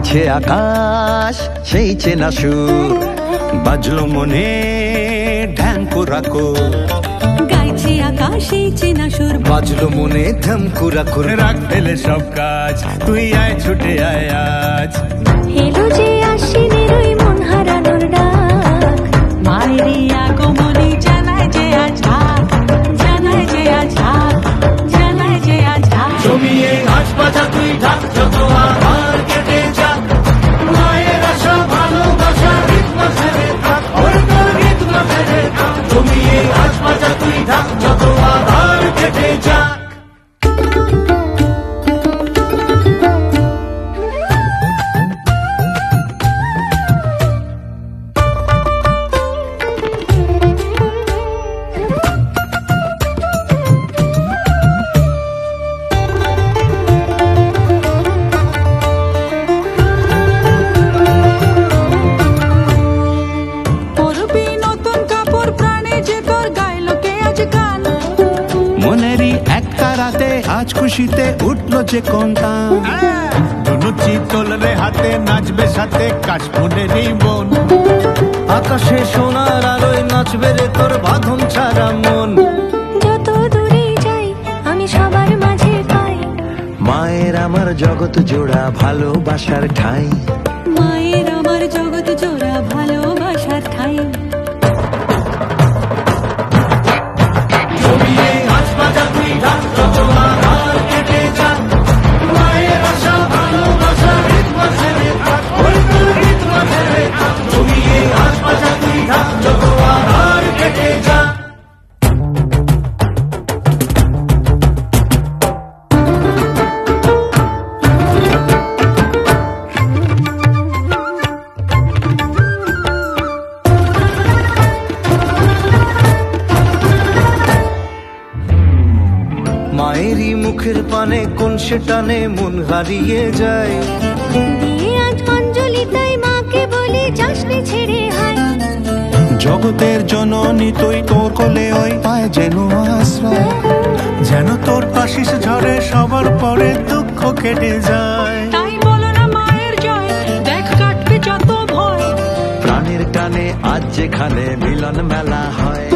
গাইছে আকাশ সেই চেনা সুর, বাজলো মনে ঢ্যাঙ্কুরাকো, গাইছে আকাশ সেই চেনা সুর, বাজলো মনে ধামকুরাকুর। রাখ ফেলে সব কাজ, তুই আয় ছুটে আয় আজ। এলো যে আশ্বিনের ওই মন হারানোর ডাক, মায়েরই আগমনী জানায় যে আজ ঢাক, জানায় যে আজ ঢাক, জানায় যে আজ ঢাক। জমিয়ে আজ বাজা তুই ঢাক, যত আবার কেটে যাক, মায়ের আশা ভালোবাসা রিতম ছেড়ে থাক, ওর তোর রিতম ছেড়ে থাক। জমিয়ে আজ বাজা তুই ঢাক, যত আবার কেটে যাক। মনেরই একটা রাতে আজ খুশিতে উঠলো যে কোনটা, দুনুচি তোলরে হাতে নাচবে সাথে কাশফুলেরই মন। আকাশে সোনার আলোয় নাচবে রে তোর বাঁধন ছাড়া মন। যত দূরে যাই আমি সবার মাঝে পাই, মায়ের আমার জগৎ জোড়া ভালোবাসার ঠাই, মায়ের আমার জগৎ জোড়া ভালোবাসার ঠাই। জমিয়ে আজ বাজা তুই ঢাক, যত আবার কেটে যাক, মায়ের আশা ভালোবাসা রিতম ছেড়ে থাক, ওর তোর রিতম ছেড়ে থাক। জমিয়ে আজ বাজা তুই ঢাক, যত আবার কেটে যাক। মায়েরই মুখের পানে কোন সে টানে মন হারিয়ে যায়। দিয়ে আজ অঞ্জলি তাই মাকে বলি যাসনি ছেড়ে হায়, জগতের জননী তুই, তোর কোলে ওই পায় যেন আশ্রয়, যেন তোর আশিস ঝরে সবার পরে দুঃখ কেটে যায়। তাই বলো না মায়ের জয়, দেখ কাটবে যত ভয়। প্রাণের টানে আজ যেখানে মিলন মেলা হয়,